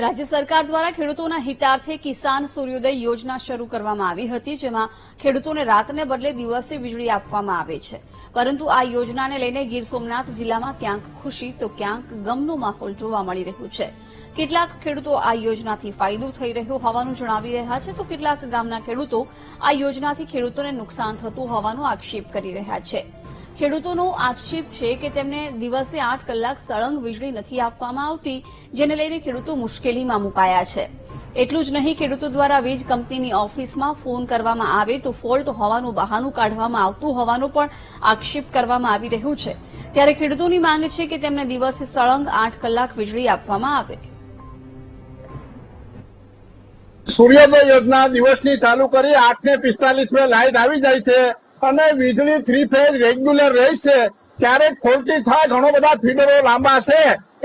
રાજ્ય સરકાર દ્વારા ખેડૂતોના હિતાર્થે કિસાન સૂર્યોદય યોજના શરૂ કરવામાં આવી હતી, જેમાં ખેડૂતોને રાતને બદલે દિવસે વીજળી આપવામાં આવે છે. પરંતુ આ યોજનાને લઈને ગીર સોમનાથ જિલ્લામાં ક્યાંક ખુશી તો ક્યાંક ગમનો માહોલ જોવા મળી રહ્યો છે. કેટલાક ખેડૂતો આ યોજનાથી ફાયદો થઈ રહ્યો હોવાનું જણાવી રહ્યા છે, તો કેટલાક ગામના ખેડૂતો આ યોજનાથી ખેડૂતોને નુકસાન થતું હોવાનો આક્ષેપ કરી રહ્યા છે. ખેડૂતોનો આક્ષેપ છે કે તેમને દિવસે 8 કલાક સળંગ વીજળી નથી આપવામાં આવતી, જેને લઈને ખેડૂતો મુશ્કેલીમાં મુકાયા છે. એટલું જ નહીં, ખેડૂતો દ્વારા વીજ કંપનીની ઓફિસમાં ફોન કરવામાં આવે તો ફોલ્ટ હોવાનું બહાનું કાઢવામાં આવતું હોવાનો પણ આક્ષેપ કરવામાં આવી રહ્યો છે. ત્યારે ખેડૂતોની માંગ છે કે તેમને દિવસે સળંગ 8 કલાક વીજળી આપવામાં આવે. સૂર્યોદય યોજના દિવસની ચાલુ કરી 8:45 લાઇટ આવી જાય છે અને વીજળી 3 ફેઝ રેગ્યુલર રહેશે. ક્યારેક ફોલ્ટી થાય, ઘણો બધા ફીડરો લાંબા છે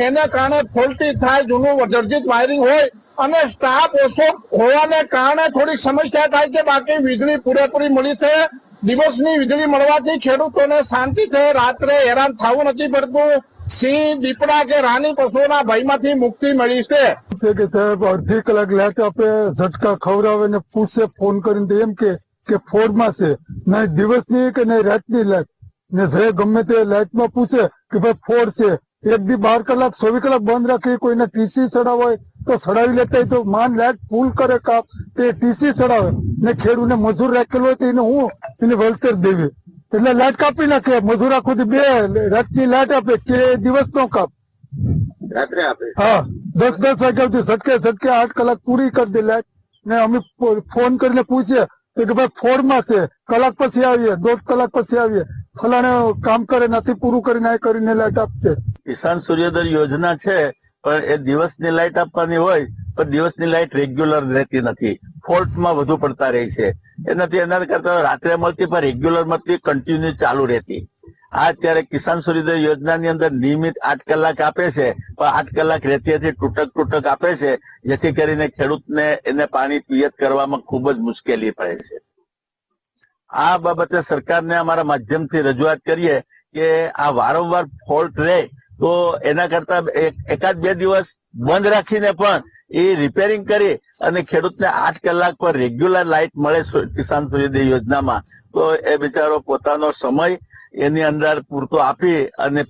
એને કારણે ફોલ્ટી થાય, જૂનું જર્જિત વાયરિંગ હોય અને સ્ટાફ ઓછો હોવાને કારણે થોડીક સમસ્યા થાય છે. બાકી વીજળી પૂરેપૂરી મળી છે. દિવસની વીજળી મળવાથી ખેડૂતોને શાંતિ છે, રાત્રે હેરાન થવું નથી પડતું. સિંહ, દીપડા કે રાની પશુઓના ભયમાંથી મુક્તિ મળી છે. કે સાહેબ અડધી કલાક લાઈટ આપે, ઝટકા ખવડાવે ને પૂછે ફોન કરીને એમ કે ફોડમાં છે, નહીં દિવસની કે નહીં રાતની લાઈટ, ને જે ગમે તે લાઈટમાં પૂછે કે ભાઈ ફોડ છે. 1 દી 12 કલાક 24 કલાક બંધ રાખી, કોઈને ટીસી ચડાવ હોય તો ચડાવી લેતા હોય, તો માન લાઈટ ફૂલ કરે કાપ તે ટીસી ચડાવે ને ખેડૂતને મજૂર રાખેલો હોય તો એને વળતર દેવી, એટલે લાઈટ કાપી નાખે. મજૂર આખું 2 રાતની લાઈટ આપે કે દિવસનો કાપ રાત્રે આપે. હા, 10 વાગ્યા સુધી ઝટકે 8 કલાક પૂરી કરી દે લાઈટ. ને અમે ફોન કરીને પૂછીએ કે ભાઈ ફોડમાં છે, કલાક પછી આવીએ, 1.5 કલાક પછી આવીએ, ફલાણે કામ કરે નથી, પૂરું કરીને આ કરીને લાઈટ આપશે. કિસાન સૂર્યોદય યોજના છે, પણ એ દિવસની લાઈટ આપવાની હોય પણ દિવસની લાઈટ રેગ્યુલર રહેતી નથી, ફોલ્ટમાં વધુ પડતા રહે છે. એનાથી એના કરતા રાત્રે મળતી પણ રેગ્યુલર મળતી, કન્ટિન્યુ ચાલુ રહેતી. આ અત્યારે કિસાન સૂર્યોદય યોજનાની અંદર નિયમિત 8 કલાક આપે છે, પણ 8 કલાક રહેતી તૂટક આપે છે, જેથી કરીને ખેડૂતને એને પાણી પિયત કરવામાં ખૂબ જ મુશ્કેલી પડે છે. આ બાબતે સરકારને અમારા માધ્યમથી રજૂઆત કરીએ કે આ વારંવાર ફોલ્ટ રહે તો એના કરતા 1-2 દિવસ બંધ રાખીને પણ એ રિપેરિંગ કરી અને ખેડૂતને 8 કલાક પર રેગ્યુલર લાઇટ મળે કિસાન સૂર્યોદય યોજનામાં, તો એ બિચારો પોતાનો સમય એની અંદર પૂરતો આપી અને